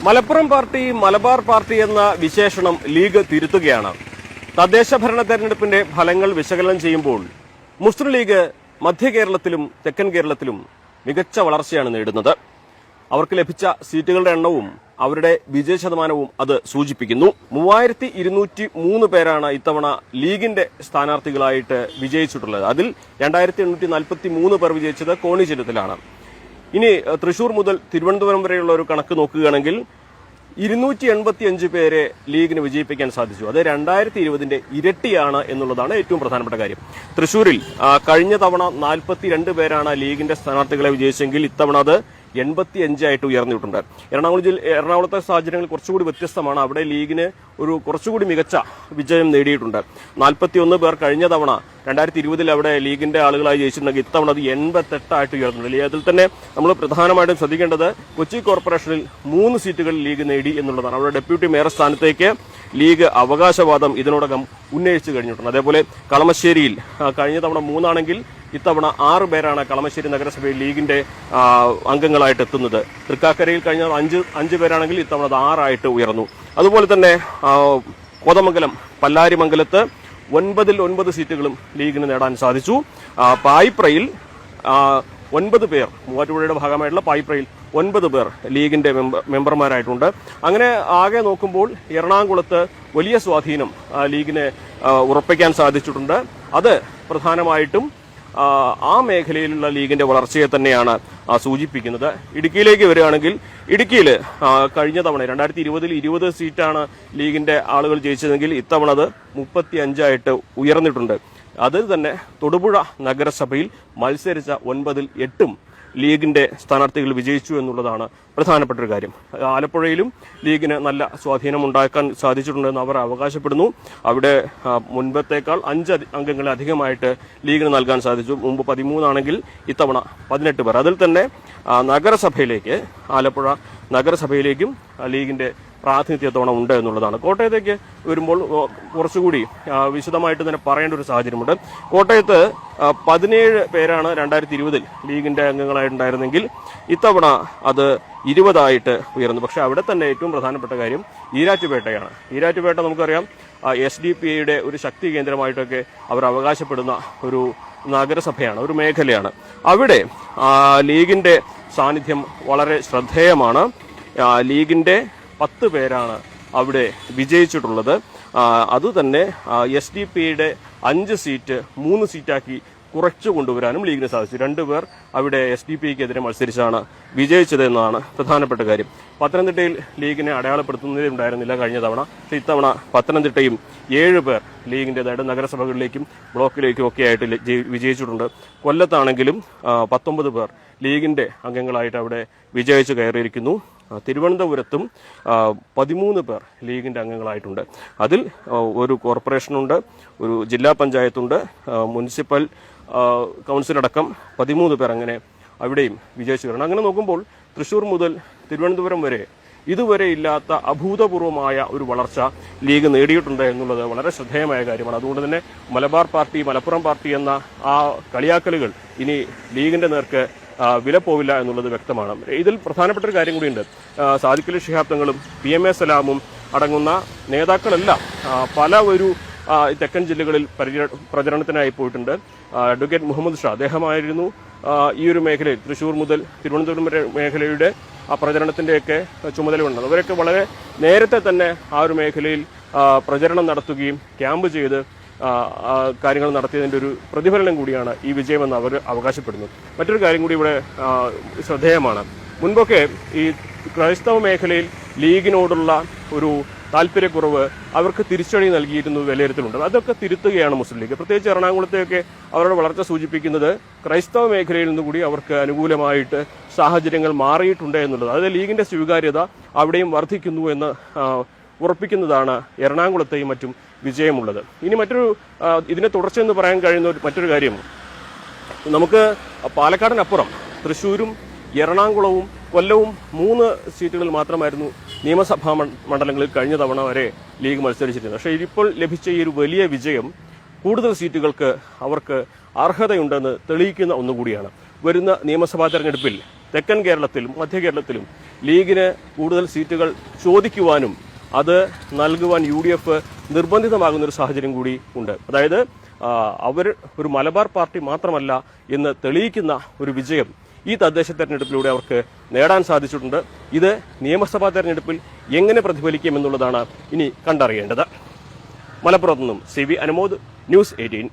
Malappuram party Malabar party എന്ന വിശേഷണം league തിരുത്തുകയാണ്. തദ്ദേശ ഭരണ തെരഞ്ഞെടുപ്പിന്റെ ഫലങ്ങൾ വിശകലനം ചെയ്യുമ്പോൾ മുസ്ലിം ലീഗ് മധ്യ കേരളത്തിലും തെക്കൻ കേരളത്തിലും മികച്ച വളർച്ചയാണ് നേടുന്നത്. അവർക്ക് ലഭിച്ച സീറ്റുകളുടെ എണ്ണവും അവരുടെ വിജയ ശതമാനവും അത് സൂചിപ്പിക്കുന്നു. 3203 പേരാണ് ഇത്തവണ ലീഗിന്റെ സ്ഥാനാർത്ഥികളായിട്ട് വിജയിച്ചിട്ടുള്ളത്. അതിൽ 2843 പേർ വിജയിച്ചത് കോണി ചിഹ്നത്തിലാണ്. ഇനി തൃശൂർ മുതൽ തിരുവനന്തപുരം വരെയുള്ള ഒരു കണക്ക് നോക്കുകയാണെങ്കിൽ 285 പേരെ ലീഗിന് വിജയിപ്പിക്കാൻ സാധിച്ചു. അത് 2020ന്റെ ഇരട്ടിയാണ് എന്നുള്ളതാണ് ഏറ്റവും പ്രധാനപ്പെട്ട കാര്യം. തൃശൂരിൽ കഴിഞ്ഞ തവണ 42 പേരാണ് ലീഗിന്റെ സ്ഥാനാർത്ഥികളെ വിജയിച്ചെങ്കിൽ ഇത്തവണ അത് 85 ആയിട്ട് ഉയർന്നിട്ടുണ്ട്. എറണാകുളത്തെ സാഹചര്യങ്ങൾ കുറച്ചുകൂടി വ്യത്യസ്തമാണ്. അവിടെ ലീഗിന് ഒരു കുറച്ചുകൂടി മികച്ച വിജയം നേടിയിട്ടുണ്ട്. 41 പേർ കഴിഞ്ഞ തവണ 2020 അവിടെ ലീഗിന്റെ ആളുകളായി ജയിച്ചിട്ടുണ്ടെങ്കിൽ ഇത്തവണ അത് 88 ആയിട്ട് ഉയർന്നിട്ടുണ്ട്. അതിൽ തന്നെ നമ്മൾ പ്രധാനമായിട്ടും ശ്രദ്ധിക്കേണ്ടത് കൊച്ചി കോർപ്പറേഷനിൽ 3 സീറ്റുകൾ ലീഗ് നേടി എന്നുള്ളതാണ്. അവിടെ ഡെപ്യൂട്ടി മേയർ സ്ഥാനത്തേക്ക് ലീഗ് അവകാശവാദം ഇതിനോടകം ഉന്നയിച്ചു കഴിഞ്ഞിട്ടുണ്ട്. അതേപോലെ കളമശ്ശേരിയിൽ കഴിഞ്ഞ തവണ 3 ആണെങ്കിൽ ഇത്തവണ 6 പേരാണ് കളമശ്ശേരി നഗരസഭയിൽ ലീഗിന്റെ അംഗങ്ങളായിട്ട് എത്തുന്നത്. തൃക്കാക്കരയിൽ കഴിഞ്ഞ 5 പേരാണെങ്കിൽ ഇത്തവണ അത് 6 ആയിട്ട് ഉയർന്നു. അതുപോലെ തന്നെ കോതമംഗലം പല്ലാരിമംഗലത്ത് 9 സീറ്റുകളും ലീഗിന് നേടാൻ സാധിച്ചു. പായിപ്രയിൽ 9 പേർ, മൂവാറ്റുപുഴയുടെ ഭാഗമായിട്ടുള്ള പായിപ്രയിൽ 9 പേർ ലീഗിന്റെ മെമ്പർമാരായിട്ടുണ്ട്. അങ്ങനെ ആകെ നോക്കുമ്പോൾ എറണാകുളത്ത് വലിയ സ്വാധീനം ലീഗിന് ഉറപ്പിക്കാൻ സാധിച്ചിട്ടുണ്ട്. അത് പ്രധാനമായിട്ടും ആ മേഖലയിലുള്ള ലീഗിന്റെ വളർച്ചയെ തന്നെയാണ് സൂചിപ്പിക്കുന്നത്. ഇടുക്കിയിലേക്ക് വരികയാണെങ്കിൽ ഇടുക്കിയിൽ കഴിഞ്ഞ തവണ 2020 20 സീറ്റാണ് ലീഗിന്റെ ആളുകൾ ജയിച്ചതെങ്കിൽ ഇത്തവണ അത് 35 ആയിട്ട് ഉയർന്നിട്ടുണ്ട്. അതിൽ തന്നെ തൊടുപുഴ നഗരസഭയിൽ മത്സരിച്ച 9-ൽ 8 ലീഗിന്റെ സ്ഥാനാർത്ഥികൾ വിജയിച്ചു എന്നുള്ളതാണ് പ്രധാനപ്പെട്ട ഒരു കാര്യം. ആലപ്പുഴയിലും ലീഗിന് നല്ല സ്വാധീനം ഉണ്ടാക്കാൻ സാധിച്ചിട്ടുണ്ടെന്ന് അവർ അവകാശപ്പെടുന്നു. അവിടെ മുൻപത്തേക്കാൾ 5 അംഗങ്ങളെ അധികമായിട്ട് ലീഗിന് നൽകാൻ സാധിച്ചു. മുമ്പ് 13 ആണെങ്കിൽ ഇത്തവണ 18 പേർ. അതിൽ തന്നെ നഗരസഭയിലേക്ക്, ആലപ്പുഴ നഗരസഭയിലേക്കും ലീഗിന്റെ പ്രാതിനിധ്യത്തോണ ഉണ്ട് എന്നുള്ളതാണ്. കോട്ടയത്തേക്ക് വരുമ്പോൾ കുറച്ചുകൂടി വിശദമായിട്ട് തന്നെ പറയേണ്ട ഒരു സാഹചര്യമുണ്ട്. കോട്ടയത്ത് 17 പേരാണ് 2020 ലീഗിന്റെ അംഗങ്ങളായിട്ടുണ്ടായിരുന്നെങ്കിൽ ഇത്തവണ അത് 20 ആയിട്ട് ഉയർന്നു. പക്ഷെ അവിടെ തന്നെ ഏറ്റവും പ്രധാനപ്പെട്ട കാര്യം ഈരാറ്റുപേട്ടയാണ്. ഈരാറ്റുപേട്ട നമുക്കറിയാം SDPIയുടെ ഒരു ശക്തി കേന്ദ്രമായിട്ടൊക്കെ അവർ അവകാശപ്പെടുന്ന ഒരു നഗരസഭയാണ്, ഒരു മേഖലയാണ്. അവിടെ ലീഗിന്റെ സാന്നിധ്യം വളരെ ശ്രദ്ധേയമാണ്. ലീഗിന്റെ 10 പേരാണ് അവിടെ വിജയിച്ചിട്ടുള്ളത്. അതുതന്നെ SDPIയുടെ 5 സീറ്റ് 3 സീറ്റാക്കി കുറച്ചു കൊണ്ടുവരാനും ലീഗിന് സാധിച്ചു. 2 പേർ അവിടെ SDPIക്കെതിരെ മത്സരിച്ചാണ് വിജയിച്ചത് എന്നതാണ് പ്രധാനപ്പെട്ട കാര്യം. പത്തനംതിട്ടയിൽ ലീഗിനെ അടയാളപ്പെടുത്തുന്നതേ ഉണ്ടായിരുന്നില്ല കഴിഞ്ഞ തവണ. പക്ഷേ ഇത്തവണ പത്തനംതിട്ടയും 7 പേർ ലീഗിൻ്റെതായിട്ട് നഗരസഭകളിലേക്കും ബ്ലോക്കിലേക്കും ഒക്കെ ആയിട്ട് വിജയിച്ചിട്ടുണ്ട്. കൊല്ലത്താണെങ്കിലും 19 പേർ ലീഗിന്റെ അംഗങ്ങളായിട്ട് അവിടെ വിജയിച്ച് കയറിയിരിക്കുന്നു. തിരുവനന്തപുരത്തും 13 പേർ ലീഗിന്റെ അംഗങ്ങളായിട്ടുണ്ട്. അതിൽ ഒരു കോർപ്പറേഷനുണ്ട്, ഒരു ജില്ലാ പഞ്ചായത്തുണ്ട്, മുനിസിപ്പൽ കൗൺസിലടക്കം 13 പേർ അങ്ങനെ അവിടെയും വിജയിച്ചു കയറണം. അങ്ങനെ നോക്കുമ്പോൾ തൃശൂർ മുതൽ തിരുവനന്തപുരം വരെ ഇതുവരെ ഇല്ലാത്ത അഭൂതപൂർവമായ ഒരു വളർച്ച ലീഗ് നേടിയിട്ടുണ്ട് എന്നുള്ളത് വളരെ ശ്രദ്ധേയമായ കാര്യമാണ്. അതുകൊണ്ട് തന്നെ മലബാർ പാർട്ടി മലപ്പുറം പാർട്ടി എന്ന ആ കളിയാക്കലുകൾ ഇനി ലീഗിന്റെ നേർക്ക് വില പോവില്ല എന്നുള്ളത് വ്യക്തമാണ്. ഇതിൽ പ്രധാനപ്പെട്ട ഒരു കാര്യം കൂടിയുണ്ട്. സാദിഖലി ശിഹാബ് തങ്ങളും PMA സലാമും അടങ്ങുന്ന നേതാക്കളെല്ലാം പല ഒരു തെക്കൻ ജില്ലകളിൽ പ്രചരണത്തിനായി പോയിട്ടുണ്ട്. അഡ്വക്കേറ്റ് മുഹമ്മദ് ഷാ, അദ്ദേഹമായിരുന്നു ഈ ഒരു മേഖലയിൽ തൃശൂർ മുതൽ തിരുവനന്തപുരം വരെ മേഖലയുടെ പ്രചരണത്തിന്റെയൊക്കെ ചുമതലയുണ്ട്. അവരൊക്കെ വളരെ നേരത്തെ തന്നെ ആ ഒരു മേഖലയിൽ പ്രചരണം നടത്തുകയും ക്യാമ്പ് ചെയ്ത് കാര്യങ്ങൾ നടത്തിയതിന്റെ ഒരു പ്രതിഫലനം കൂടിയാണ് ഈ വിജയമെന്ന് അവർ അവകാശപ്പെടുന്നു. മറ്റൊരു കാര്യം കൂടി ഇവിടെ ശ്രദ്ധേയമാണ്. മുൻപൊക്കെ ഈ ക്രൈസ്തവ മേഖലയിൽ ലീഗിനോടുള്ള ഒരു താല്പര്യക്കുറവ് അവർക്ക് തിരിച്ചടി നൽകിയിരുന്നു വിലയിരുത്തലുണ്ട്. അതൊക്കെ തിരുത്തുകയാണ് മുസ്ലിം ലീഗ്. പ്രത്യേകിച്ച് എറണാകുളത്തെയൊക്കെ അവരുടെ വളർച്ച സൂചിപ്പിക്കുന്നത് ക്രൈസ്തവ മേഖലയിൽ നിന്നുകൂടി അവർക്ക് അനുകൂലമായിട്ട് സാഹചര്യങ്ങൾ മാറിയിട്ടുണ്ട് എന്നുള്ളത്. അതായത് ലീഗിന്റെ സ്വീകാര്യത അവിടെയും വർദ്ധിക്കുന്നു എന്ന് ഉറപ്പിക്കുന്നതാണ് എറണാകുളത്തെയും മറ്റും വിജയമുള്ളത്. ഇനി മറ്റൊരു ഇതിനെ തുടർച്ചയെന്ന് പറയാൻ കഴിയുന്ന മറ്റൊരു കാര്യം, നമുക്ക് പാലക്കാടിനപ്പുറം തൃശ്ശൂരും എറണാകുളവും കൊല്ലവും 3 സീറ്റുകളിൽ മാത്രമായിരുന്നു നിയമസഭാ മണ്ഡലങ്ങളിൽ കഴിഞ്ഞ തവണ വരെ ലീഗ് മത്സരിച്ചിരുന്നത്. പക്ഷേ ഇപ്പോൾ ലഭിച്ച ഈ ഒരു വലിയ വിജയം കൂടുതൽ സീറ്റുകൾക്ക് അവർക്ക് അർഹതയുണ്ടെന്ന് തെളിയിക്കുന്ന ഒന്നുകൂടിയാണ്. വരുന്ന നിയമസഭാ തെരഞ്ഞെടുപ്പിൽ തെക്കൻ കേരളത്തിലും മധ്യ കേരളത്തിലും ലീഗിന് കൂടുതൽ സീറ്റുകൾ ചോദിക്കുവാനും അത് നൽകുവാൻ UDF നിർബന്ധിതമാകുന്ന ഒരു സാഹചര്യം കൂടി ഉണ്ട്. അതായത് അവർ ഒരു മലബാർ പാർട്ടി മാത്രമല്ല എന്ന് തെളിയിക്കുന്ന ഒരു വിജയം ഈ തദ്ദേശ തെരഞ്ഞെടുപ്പിലൂടെ അവർക്ക് നേടാൻ സാധിച്ചിട്ടുണ്ട്. ഇത് നിയമസഭാ തെരഞ്ഞെടുപ്പിൽ എങ്ങനെ പ്രതിഫലിക്കും എന്നുള്ളതാണ് ഇനി കണ്ടറിയേണ്ടത്. മലപ്പുറത്തു നിന്നും CV അനുമോദ്, News 18.